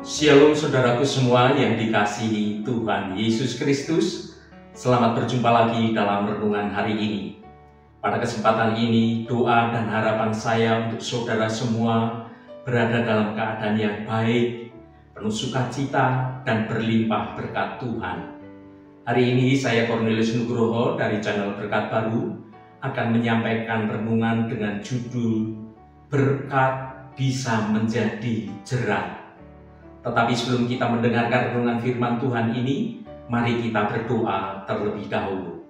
Shalom saudaraku semua yang dikasihi Tuhan Yesus Kristus. Selamat berjumpa lagi dalam renungan hari ini. Pada kesempatan ini, doa dan harapan saya untuk saudara semua berada dalam keadaan yang baik, penuh sukacita dan berlimpah berkat Tuhan. Hari ini saya Cornelius Nugroho dari channel Berkat Baru akan menyampaikan renungan dengan judul Berkat Bisa Menjadi Jerat. Tetapi sebelum kita mendengarkan renungan firman Tuhan ini, mari kita berdoa terlebih dahulu.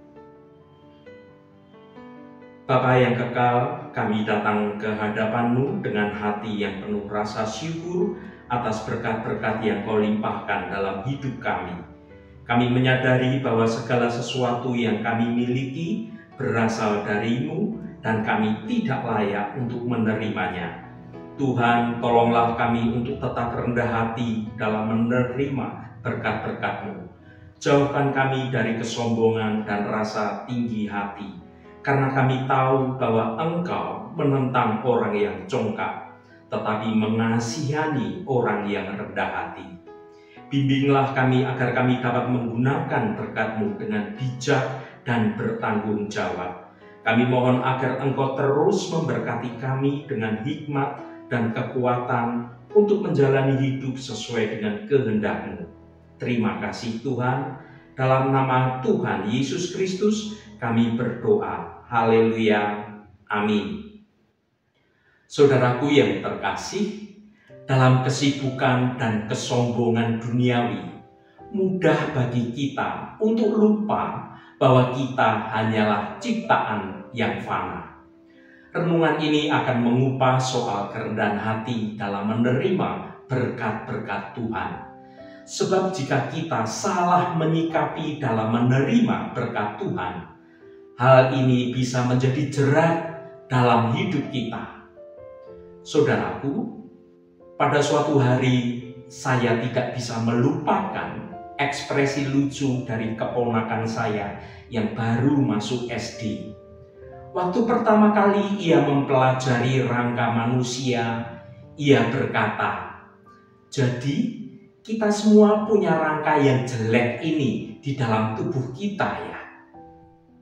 Bapa yang kekal, kami datang ke hadapan-Mu dengan hati yang penuh rasa syukur atas berkat-berkat yang Kau limpahkan dalam hidup kami. Kami menyadari bahwa segala sesuatu yang kami miliki berasal dari-Mu dan kami tidak layak untuk menerimanya. Tuhan, tolonglah kami untuk tetap rendah hati dalam menerima berkat-berkat-Mu. Jauhkan kami dari kesombongan dan rasa tinggi hati, karena kami tahu bahwa Engkau menentang orang yang congkak, tetapi mengasihani orang yang rendah hati. Bimbinglah kami agar kami dapat menggunakan berkat-Mu dengan bijak dan bertanggung jawab. Kami mohon agar Engkau terus memberkati kami dengan hikmat dan kekuatan untuk menjalani hidup sesuai dengan kehendak-Mu. Terima kasih Tuhan, dalam nama Tuhan Yesus Kristus kami berdoa. Haleluya, amin. Saudaraku yang terkasih, dalam kesibukan dan kesombongan duniawi, mudah bagi kita untuk lupa bahwa kita hanyalah ciptaan yang fana. Renungan ini akan mengupas soal kerendahan hati dalam menerima berkat-berkat Tuhan. Sebab jika kita salah menyikapi dalam menerima berkat Tuhan, hal ini bisa menjadi jerat dalam hidup kita. Saudaraku, pada suatu hari saya tidak bisa melupakan ekspresi lucu dari keponakan saya yang baru masuk SD. Waktu pertama kali ia mempelajari rangka manusia, ia berkata, "Jadi kita semua punya rangka yang jelek ini di dalam tubuh kita ya?"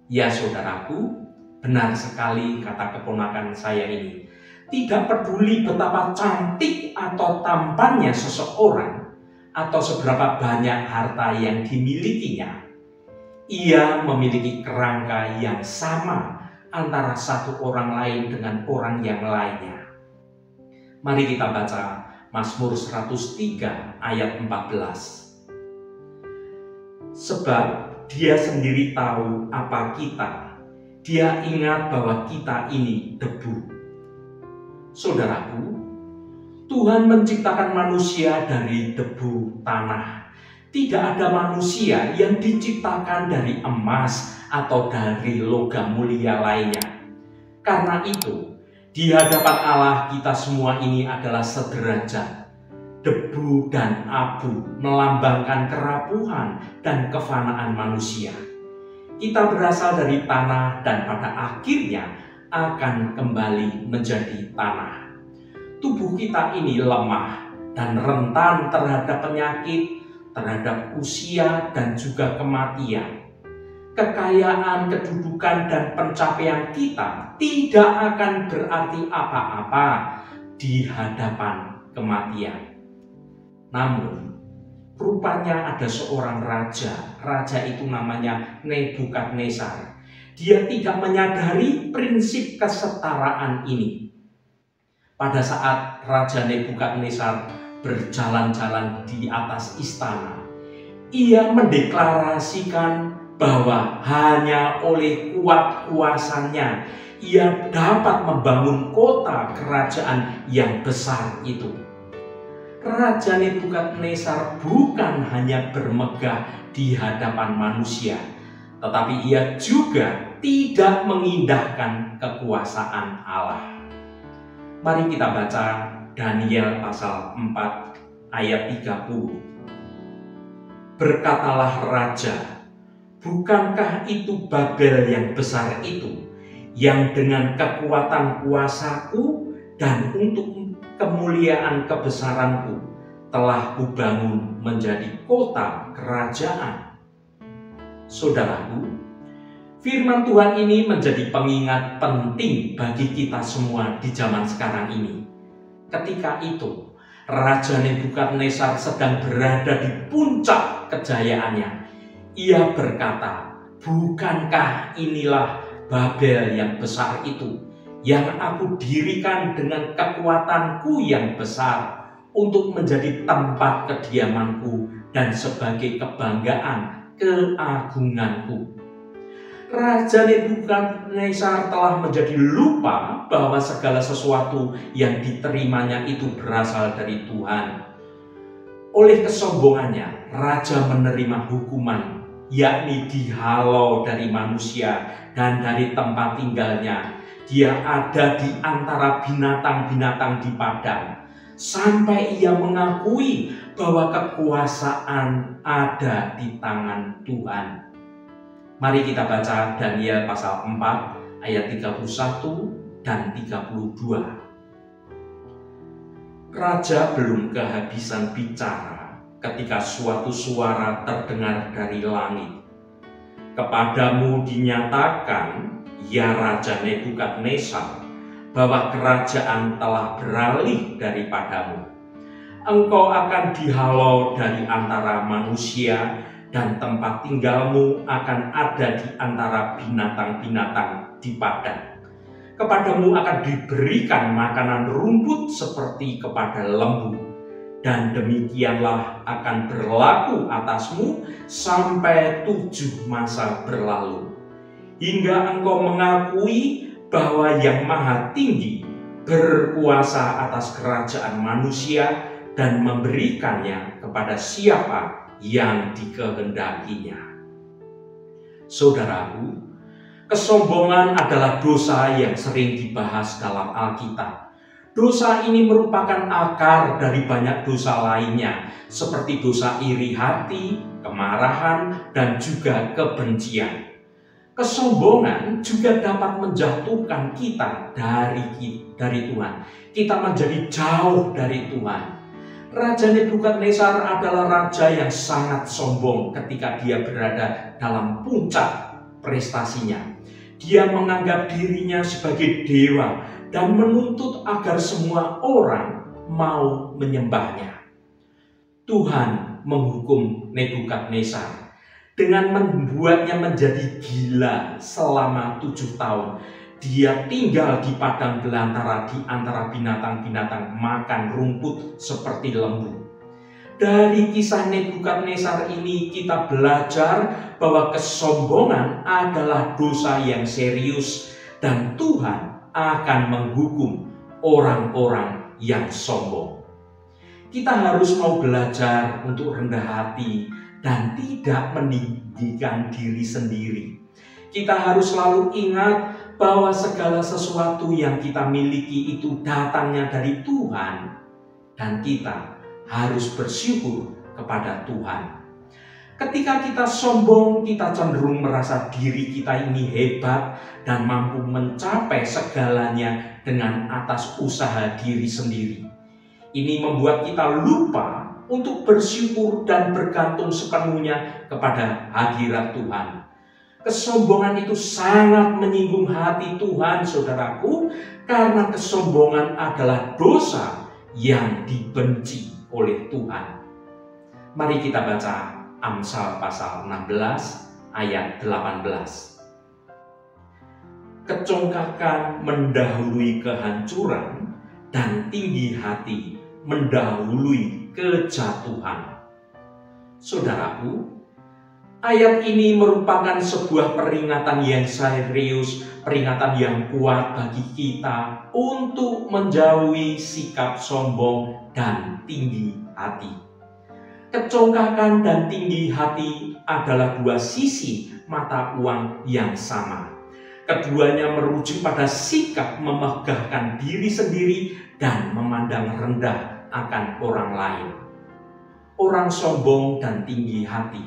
Ya saudaraku, benar sekali kata keponakan saya ini. Tidak peduli betapa cantik atau tampannya seseorang atau seberapa banyak harta yang dimilikinya, ia memiliki kerangka yang sama antara satu orang lain dengan orang yang lainnya. Mari kita baca Mazmur 103 ayat 14. Sebab Dia sendiri tahu apa kita. Dia ingat bahwa kita ini debu. Saudaraku, Tuhan menciptakan manusia dari debu tanah. Tidak ada manusia yang diciptakan dari emas atau dari logam mulia lainnya. Karena itu, di hadapan Allah kita semua ini adalah sederajat. Debu dan abu melambangkan kerapuhan dan kefanaan manusia. Kita berasal dari tanah dan pada akhirnya akan kembali menjadi tanah. Tubuh kita ini lemah dan rentan terhadap penyakit, terhadap usia dan juga kematian. Kekayaan, kedudukan, dan pencapaian kita tidak akan berarti apa-apa di hadapan kematian. Namun, rupanya ada seorang raja. Raja itu namanya Nebukadnezar. Dia tidak menyadari prinsip kesetaraan ini. Pada saat Raja Nebukadnezar berjalan-jalan di atas istana, ia mendeklarasikan bahwa hanya oleh kuat kuasanya ia dapat membangun kota kerajaan yang besar itu. Raja Nebukadnezar bukan hanya bermegah di hadapan manusia, tetapi ia juga tidak mengindahkan kekuasaan Allah. Mari kita baca Daniel pasal 4 ayat 30. Berkatalah raja, "Bukankah itu Babel yang besar itu, yang dengan kekuatan kuasaku dan untuk kemuliaan kebesaranku telah kubangun menjadi kota kerajaan. Saudaraku, firman Tuhan ini menjadi pengingat penting bagi kita semua di zaman sekarang ini. Ketika itu, Raja Nebukadnezar sedang berada di puncak kejayaannya. Ia berkata, "Bukankah inilah Babel yang besar itu, yang aku dirikan dengan kekuatanku yang besar untuk menjadi tempat kediamanku dan sebagai kebanggaan keagunganku." Raja Nebukadnezar telah menjadi lupa bahwa segala sesuatu yang diterimanya itu berasal dari Tuhan. Oleh kesombongannya, raja menerima hukuman, yakni dihalau dari manusia dan dari tempat tinggalnya. Dia ada di antara binatang-binatang di padang, sampai ia mengakui bahwa kekuasaan ada di tangan Tuhan. Mari kita baca Daniel pasal 4 ayat 31 dan 32. Raja belum kehabisan bicara ketika suatu suara terdengar dari langit. "Kepadamu dinyatakan, ya Raja Nebukadnezar, bahwa kerajaan telah beralih daripadamu. Engkau akan dihalau dari antara manusia, dan tempat tinggalmu akan ada di antara binatang-binatang di padang. Kepadamu akan diberikan makanan rumput seperti kepada lembu, dan demikianlah akan berlaku atasmu sampai 7 masa berlalu, hingga engkau mengakui bahwa Yang Maha Tinggi berkuasa atas kerajaan manusia dan memberikannya kepada siapa yang dikehendakinya." Saudaraku, kesombongan adalah dosa yang sering dibahas dalam Alkitab. Dosa ini merupakan akar dari banyak dosa lainnya, seperti dosa iri hati, kemarahan, dan juga kebencian. Kesombongan juga dapat menjatuhkan kita dari Tuhan. Kita menjadi jauh dari Tuhan. Raja Nebukadnezar adalah raja yang sangat sombong ketika dia berada dalam puncak prestasinya. Dia menganggap dirinya sebagai dewa dan menuntut agar semua orang mau menyembahnya. Tuhan menghukum Nebukadnezar dengan membuatnya menjadi gila selama 7 tahun. Dia tinggal di padang belantara di antara binatang-binatang makan rumput seperti lembu. Dari kisah Nebukadnezar ini kita belajar bahwa kesombongan adalah dosa yang serius dan Tuhan akan menghukum orang-orang yang sombong. Kita harus mau belajar untuk rendah hati dan tidak meninggikan diri sendiri. Kita harus selalu ingat bahwa segala sesuatu yang kita miliki itu datangnya dari Tuhan, dan kita harus bersyukur kepada Tuhan. Ketika kita sombong, kita cenderung merasa diri kita ini hebat dan mampu mencapai segalanya dengan atas usaha diri sendiri. Ini membuat kita lupa untuk bersyukur dan bergantung sepenuhnya kepada hadirat Tuhan. Kesombongan itu sangat menyinggung hati Tuhan, saudaraku, karena kesombongan adalah dosa yang dibenci oleh Tuhan. Mari kita baca Amsal pasal 16 ayat 18. "Kecongkakan mendahului kehancuran dan tinggi hati mendahului kejatuhan." Saudaraku, ayat ini merupakan sebuah peringatan yang serius, peringatan yang kuat bagi kita untuk menjauhi sikap sombong dan tinggi hati. Kecongkakan dan tinggi hati adalah dua sisi mata uang yang sama. Keduanya merujuk pada sikap memegahkan diri sendiri dan memandang rendah akan orang lain. Orang sombong dan tinggi hati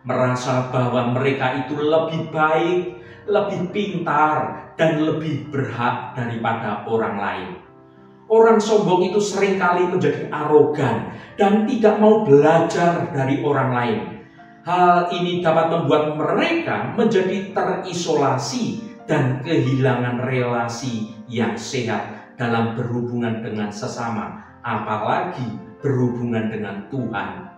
merasa bahwa mereka itu lebih baik, lebih pintar, dan lebih berhak daripada orang lain. Orang sombong itu seringkali menjadi arogan dan tidak mau belajar dari orang lain. Hal ini dapat membuat mereka menjadi terisolasi dan kehilangan relasi yang sehat dalam berhubungan dengan sesama, apalagi berhubungan dengan Tuhan.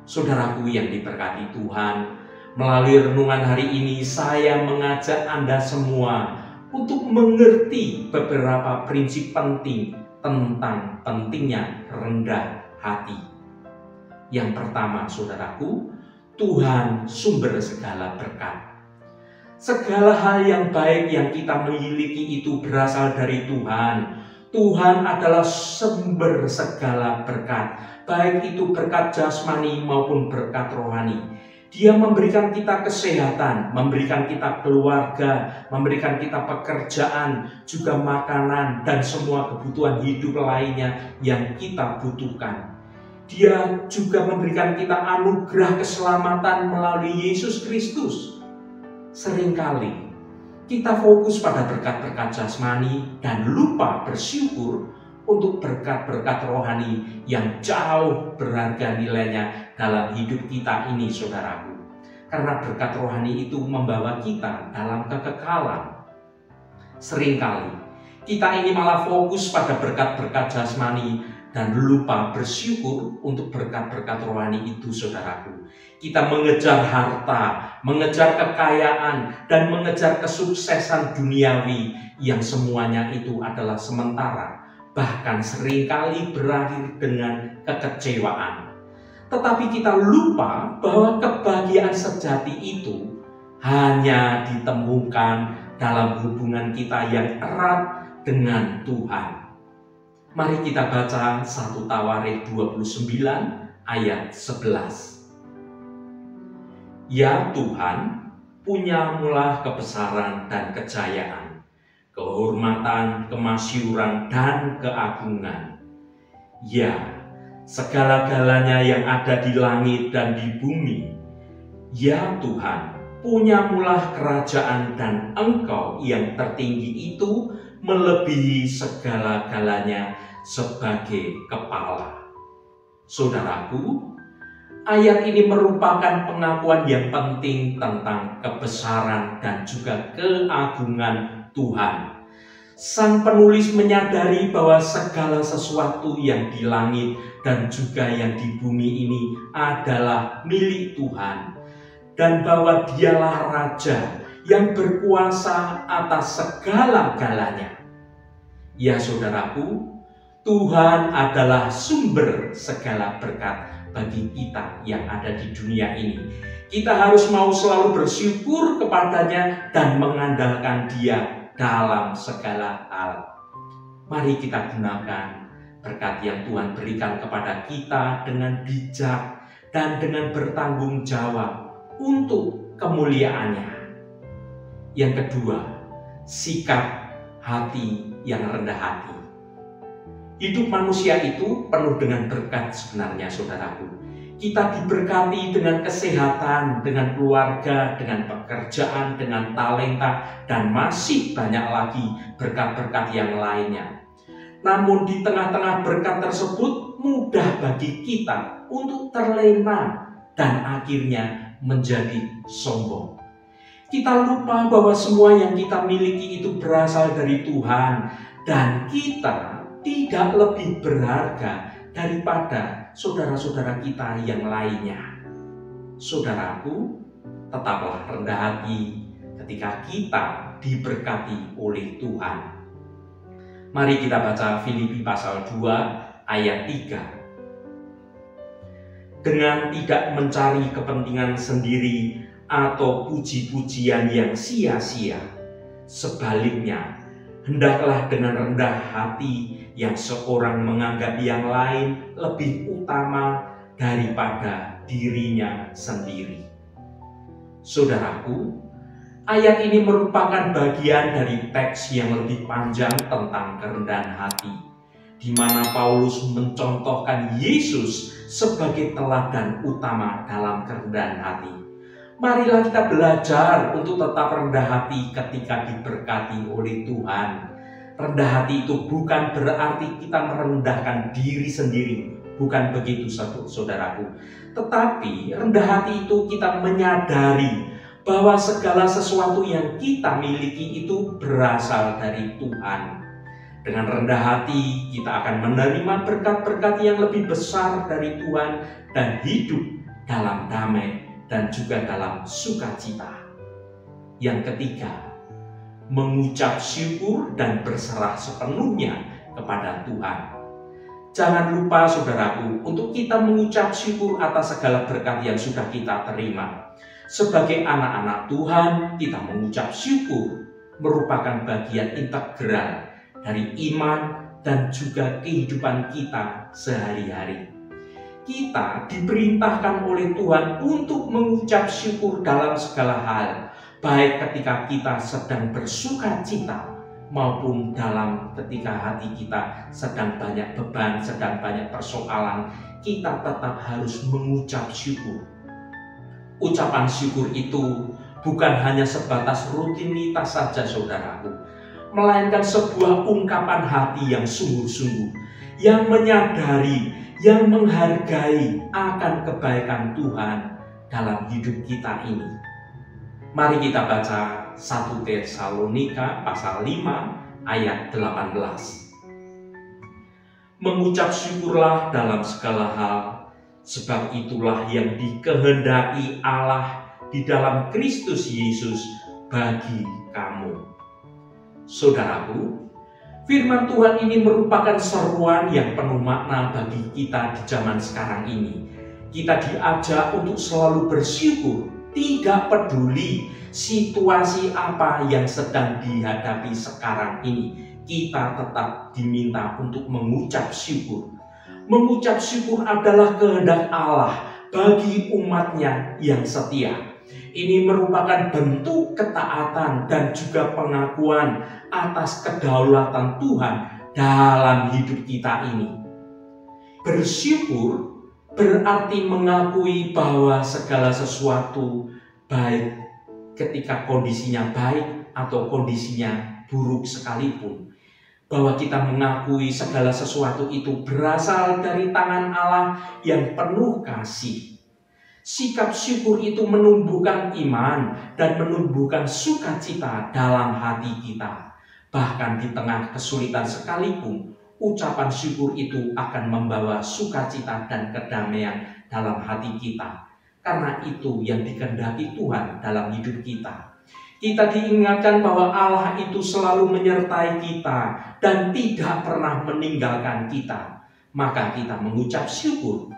Saudaraku yang diberkati Tuhan, melalui renungan hari ini saya mengajak Anda semua untuk mengerti beberapa prinsip penting tentang pentingnya rendah hati. Yang pertama, saudaraku, Tuhan sumber segala berkat. Segala hal yang baik yang kita miliki itu berasal dari Tuhan. Tuhan adalah sumber segala berkat, baik itu berkat jasmani maupun berkat rohani. Dia memberikan kita kesehatan, memberikan kita keluarga, memberikan kita pekerjaan, juga makanan dan semua kebutuhan hidup lainnya yang kita butuhkan. Dia juga memberikan kita anugerah keselamatan melalui Yesus Kristus. Seringkali kita fokus pada berkat-berkat jasmani dan lupa bersyukur untuk berkat-berkat rohani yang jauh berharga nilainya dalam hidup kita ini, saudaraku. Karena berkat rohani itu membawa kita dalam kekekalan. Seringkali kita ini malah fokus pada berkat-berkat jasmani dan lupa bersyukur untuk berkat-berkat rohani itu, saudaraku. Kita mengejar harta, mengejar kekayaan, dan mengejar kesuksesan duniawi yang semuanya itu adalah sementara. Bahkan seringkali berakhir dengan kekecewaan. Tetapi kita lupa bahwa kebahagiaan sejati itu hanya ditemukan dalam hubungan kita yang erat dengan Tuhan. Mari kita baca 1 Tawarikh 29 ayat 11. Ya Tuhan, punyamulah kebesaran dan kejayaan, kehormatan, kemasyhuran, dan keagungan. Ya, segala-galanya yang ada di langit dan di bumi. Ya Tuhan, punyamulah kerajaan dan Engkau yang tertinggi itu melebihi segala-galanya sebagai kepala. Saudaraku, ayat ini merupakan pengakuan yang penting tentang kebesaran dan juga keagungan Tuhan. Sang penulis menyadari bahwa segala sesuatu yang di langit dan juga yang di bumi ini adalah milik Tuhan, dan bahwa Dialah Raja yang berkuasa atas segala-galanya. Ya saudaraku, Tuhan adalah sumber segala berkat bagi kita yang ada di dunia ini. Kita harus mau selalu bersyukur kepadanya dan mengandalkan Dia dalam segala hal. Mari kita gunakan berkat yang Tuhan berikan kepada kita dengan bijak dan dengan bertanggung jawab untuk kemuliaannya. Yang kedua, sikap hati yang rendah hati. Hidup manusia itu penuh dengan berkat sebenarnya, saudaraku. Kita diberkati dengan kesehatan, dengan keluarga, dengan pekerjaan, dengan talenta, dan masih banyak lagi berkat-berkat yang lainnya. Namun di tengah-tengah berkat tersebut mudah bagi kita untuk terlena dan akhirnya menjadi sombong. Kita lupa bahwa semua yang kita miliki itu berasal dari Tuhan, dan kita tidak lebih berharga daripada saudara-saudara kita yang lainnya. Saudaraku, tetaplah rendah hati ketika kita diberkati oleh Tuhan. Mari kita baca Filipi pasal 2 ayat 3. Dengan tidak mencari kepentingan sendiri atau puji-pujian yang sia-sia, sebaliknya hendaklah dengan rendah hati yang seorang menganggap yang lain lebih utama daripada dirinya sendiri. Saudaraku, ayat ini merupakan bagian dari teks yang lebih panjang tentang kerendahan hati, di mana Paulus mencontohkan Yesus sebagai teladan utama dalam kerendahan hati. Marilah kita belajar untuk tetap rendah hati ketika diberkati oleh Tuhan. Rendah hati itu bukan berarti kita merendahkan diri sendiri. Bukan begitu, saudaraku. Tetapi rendah hati itu kita menyadari bahwa segala sesuatu yang kita miliki itu berasal dari Tuhan. Dengan rendah hati kita akan menerima berkat-berkat yang lebih besar dari Tuhan dan hidup dalam damai dan juga dalam sukacita. Yang ketiga, mengucap syukur dan berserah sepenuhnya kepada Tuhan. Jangan lupa saudaraku, untuk kita mengucap syukur atas segala berkat yang sudah kita terima. Sebagai anak-anak Tuhan, kita mengucap syukur merupakan bagian integral dari iman dan juga kehidupan kita sehari-hari. Kita diperintahkan oleh Tuhan untuk mengucap syukur dalam segala hal, baik ketika kita sedang bersuka cita maupun dalam ketika hati kita sedang banyak beban, sedang banyak persoalan, kita tetap harus mengucap syukur. Ucapan syukur itu bukan hanya sebatas rutinitas saja saudaraku, melainkan sebuah ungkapan hati yang sungguh-sungguh, yang menyadari, yang menghargai akan kebaikan Tuhan dalam hidup kita ini. Mari kita baca 1 Tesalonika pasal 5 ayat 18. Mengucap syukurlah dalam segala hal, sebab itulah yang dikehendaki Allah di dalam Kristus Yesus bagi kamu. Saudaraku, firman Tuhan ini merupakan seruan yang penuh makna bagi kita di zaman sekarang ini. Kita diajak untuk selalu bersyukur, tidak peduli situasi apa yang sedang dihadapi sekarang ini. Kita tetap diminta untuk mengucap syukur. Mengucap syukur adalah kehendak Allah bagi umatnya yang setia. Ini merupakan bentuk ketaatan dan juga pengakuan atas kedaulatan Tuhan dalam hidup kita ini. Bersyukur berarti mengakui bahwa segala sesuatu baik ketika kondisinya baik atau kondisinya buruk sekalipun. Bahwa kita mengakui segala sesuatu itu berasal dari tangan Allah yang penuh kasih. Sikap syukur itu menumbuhkan iman dan menumbuhkan sukacita dalam hati kita. Bahkan di tengah kesulitan sekalipun, ucapan syukur itu akan membawa sukacita dan kedamaian dalam hati kita. Karena itu yang dikehendaki Tuhan dalam hidup kita. Kita diingatkan bahwa Allah itu selalu menyertai kita dan tidak pernah meninggalkan kita. Maka kita mengucap syukur.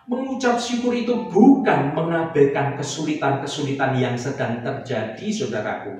Mengucap syukur itu bukan mengabaikan kesulitan-kesulitan yang sedang terjadi, saudaraku.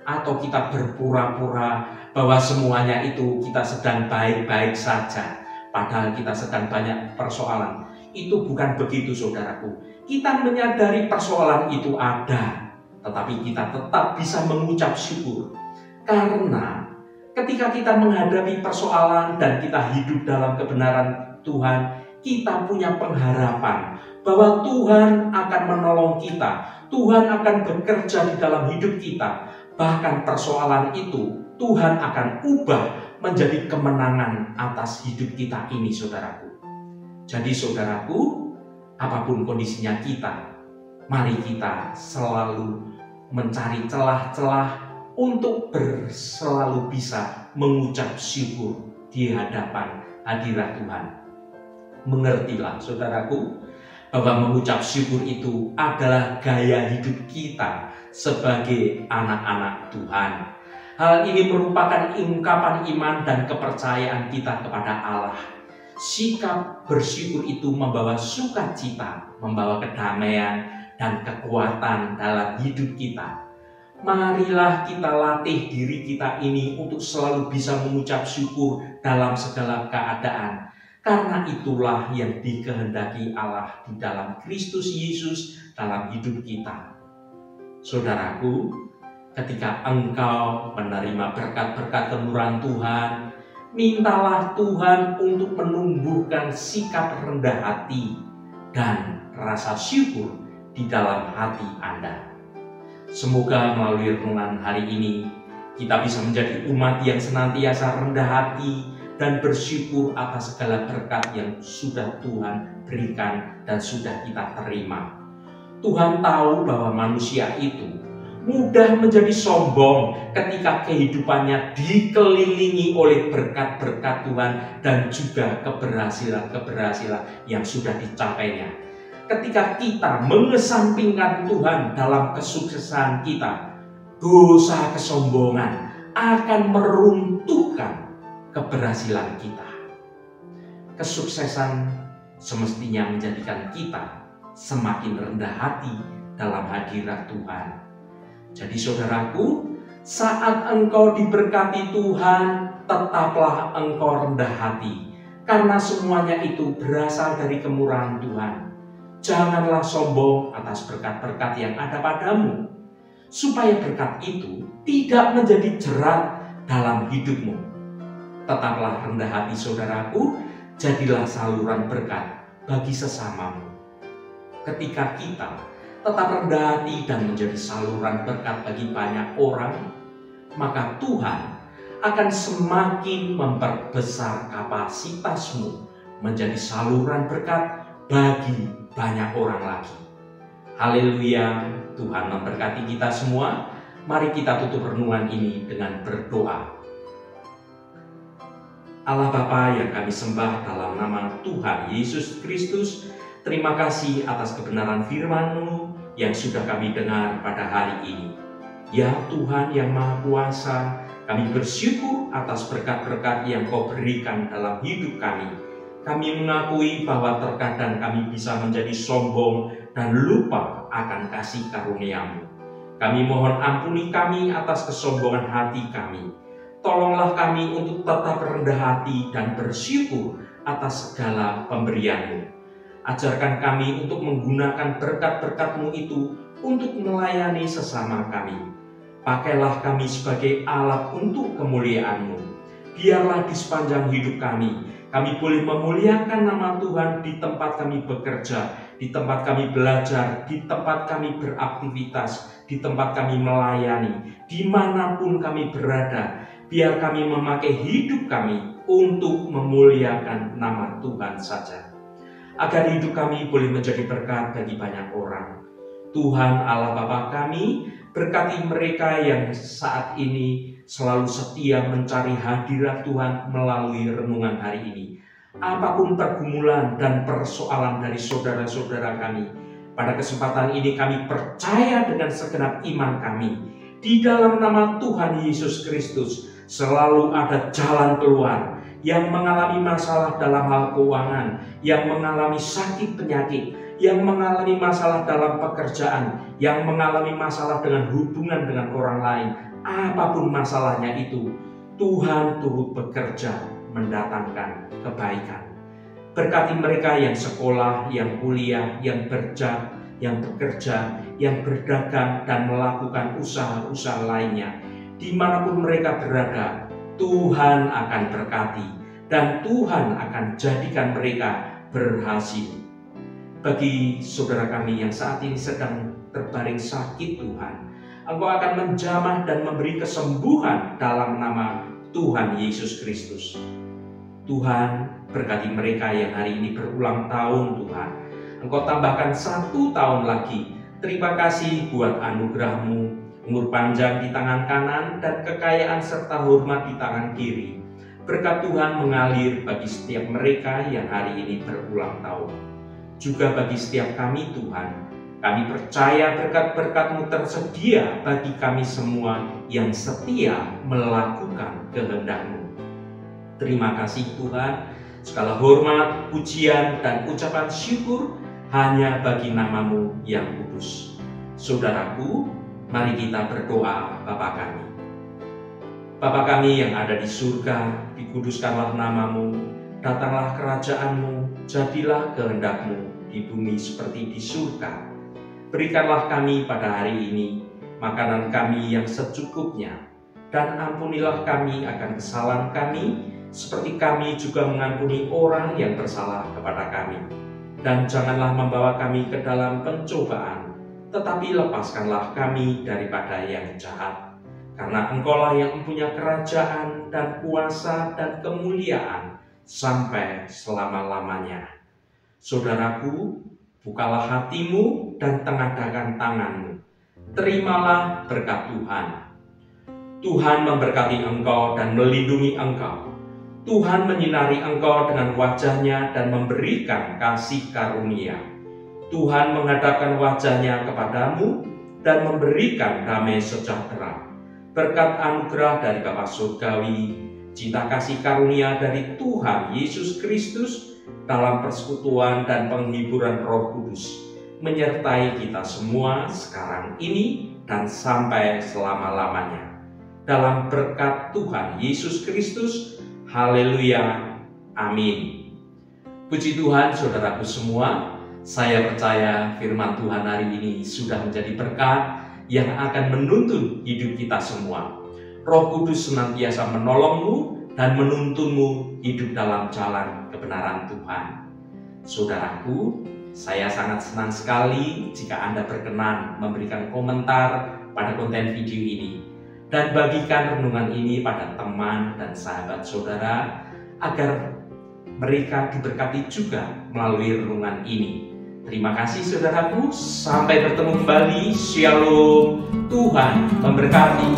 Atau kita berpura-pura bahwa semuanya itu kita sedang baik-baik saja, padahal kita sedang banyak persoalan. Itu bukan begitu, saudaraku. Kita menyadari persoalan itu ada, tetapi kita tetap bisa mengucap syukur. Karena ketika kita menghadapi persoalan dan kita hidup dalam kebenaran Tuhan, kita punya pengharapan bahwa Tuhan akan menolong kita. Tuhan akan bekerja di dalam hidup kita. Bahkan persoalan itu Tuhan akan ubah menjadi kemenangan atas hidup kita ini, saudaraku. Jadi saudaraku, apapun kondisinya kita, mari kita selalu mencari celah-celah untuk selalu bisa mengucap syukur di hadapan hadirat Tuhan. Mengertilah saudaraku, bahwa mengucap syukur itu adalah gaya hidup kita sebagai anak-anak Tuhan. Hal ini merupakan ungkapan iman dan kepercayaan kita kepada Allah. Sikap bersyukur itu membawa sukacita, membawa kedamaian dan kekuatan dalam hidup kita. Marilah kita latih diri kita ini untuk selalu bisa mengucap syukur dalam segala keadaan. Karena itulah yang dikehendaki Allah di dalam Kristus Yesus dalam hidup kita. Saudaraku, ketika engkau menerima berkat-berkat kemurahan Tuhan, mintalah Tuhan untuk menumbuhkan sikap rendah hati dan rasa syukur di dalam hati Anda. Semoga melalui renungan hari ini Kita bisa menjadi umat yang senantiasa rendah hati dan bersyukur atas segala berkat yang sudah Tuhan berikan dan sudah kita terima. Tuhan tahu bahwa manusia itu mudah menjadi sombong ketika kehidupannya dikelilingi oleh berkat-berkat Tuhan dan juga keberhasilan-keberhasilan yang sudah dicapainya. Ketika kita mengesampingkan Tuhan dalam kesuksesan kita, dosa kesombongan akan meruntuhkan keberhasilan kita. Kesuksesan semestinya menjadikan kita semakin rendah hati dalam hadirat Tuhan. Jadi saudaraku, saat engkau diberkati Tuhan, tetaplah engkau rendah hati, karena semuanya itu berasal dari kemurahan Tuhan. Janganlah sombong atas berkat-berkat yang ada padamu, supaya berkat itu tidak menjadi jerat dalam hidupmu. Tetaplah rendah hati saudaraku, jadilah saluran berkat bagi sesamamu. Ketika kita tetap rendah hati dan menjadi saluran berkat bagi banyak orang, maka Tuhan akan semakin memperbesar kapasitasmu menjadi saluran berkat bagi banyak orang lagi. Haleluya, Tuhan memberkati kita semua. Mari kita tutup renungan ini dengan berdoa. Allah Bapa yang kami sembah dalam nama Tuhan Yesus Kristus, terima kasih atas kebenaran firman-Mu yang sudah kami dengar pada hari ini. Ya Tuhan yang Maha Kuasa, kami bersyukur atas berkat-berkat yang Kau berikan dalam hidup kami. Kami mengakui bahwa terkadang kami bisa menjadi sombong dan lupa akan kasih karunia-Mu. Kami mohon ampuni kami atas kesombongan hati kami. Tolonglah kami untuk tetap rendah hati dan bersyukur atas segala pemberian-Mu. Ajarkan kami untuk menggunakan berkat-berkat-Mu itu untuk melayani sesama kami. Pakailah kami sebagai alat untuk kemuliaan-Mu. Biarlah di sepanjang hidup kami boleh memuliakan nama Tuhan di tempat kami bekerja, di tempat kami belajar, di tempat kami beraktivitas, di tempat kami melayani, dimanapun kami berada. Biar kami memakai hidup kami untuk memuliakan nama Tuhan saja, agar hidup kami boleh menjadi berkat bagi banyak orang. Tuhan Allah Bapa kami, berkati mereka yang saat ini selalu setia mencari hadirat Tuhan melalui renungan hari ini. Apapun pergumulan dan persoalan dari saudara-saudara kami, pada kesempatan ini kami percaya dengan segenap iman kami, di dalam nama Tuhan Yesus Kristus selalu ada jalan keluar. Yang mengalami masalah dalam hal keuangan, yang mengalami sakit penyakit, yang mengalami masalah dalam pekerjaan, yang mengalami masalah dengan hubungan dengan orang lain, apapun masalahnya itu, Tuhan turut bekerja mendatangkan kebaikan. Berkati mereka yang sekolah, yang kuliah, yang bekerja, yang berdagang dan melakukan usaha-usaha lainnya. Dimanapun mereka berada, Tuhan akan berkati dan Tuhan akan jadikan mereka berhasil. Bagi saudara kami yang saat ini sedang terbaring sakit, Tuhan, Engkau akan menjamah dan memberi kesembuhan dalam nama Tuhan Yesus Kristus. Tuhan, berkati mereka yang hari ini berulang tahun, Tuhan. Engkau tambahkan 1 tahun lagi. Terima kasih buat anugerah-Mu, umur panjang di tangan kanan dan kekayaan serta hormat di tangan kiri. Berkat Tuhan mengalir bagi setiap mereka yang hari ini berulang tahun. Juga bagi setiap kami, Tuhan. Kami percaya berkat-berkat-Mu tersedia bagi kami semua yang setia melakukan kehendak-Mu. Terima kasih Tuhan. Segala hormat, pujian, dan ucapan syukur hanya bagi nama-Mu yang kudus. Saudaraku, mari kita berdoa Bapa kami. Bapa kami yang ada di surga, dikuduskanlah nama-Mu, datanglah kerajaan-Mu, jadilah kehendak-Mu di bumi seperti di surga. Berikanlah kami pada hari ini makanan kami yang secukupnya, dan ampunilah kami akan kesalahan kami, seperti kami juga mengampuni orang yang bersalah kepada kami. Dan janganlah membawa kami ke dalam pencobaan, tetapi lepaskanlah kami daripada yang jahat. karena Engkaulah yang mempunyai kerajaan dan kuasa dan kemuliaan sampai selama-lamanya. Saudaraku, bukalah hatimu dan tengadahkan tanganmu. Terimalah berkat Tuhan. Tuhan memberkati engkau dan melindungi engkau. Tuhan menyinari engkau dengan wajah-Nya dan memberikan kasih karunia. Tuhan menghadapkan wajah-Nya kepadamu dan memberikan damai sejahtera. Berkat anugerah dari Bapa Surgawi, cinta kasih karunia dari Tuhan Yesus Kristus dalam persekutuan dan penghiburan Roh Kudus menyertai kita semua sekarang ini dan sampai selama-lamanya. Dalam berkat Tuhan Yesus Kristus, haleluya, amin. Puji Tuhan saudaraku semua, saya percaya firman Tuhan hari ini sudah menjadi berkat yang akan menuntun hidup kita semua. Roh Kudus senantiasa menolongmu dan menuntunmu hidup dalam jalan kebenaran Tuhan. Saudaraku, saya sangat senang sekali jika Anda berkenan memberikan komentar pada konten video ini dan bagikan renungan ini pada teman dan sahabat saudara agar mereka diberkati juga melalui renungan ini. Terima kasih saudaraku, sampai bertemu kembali. Shalom, Tuhan memberkati.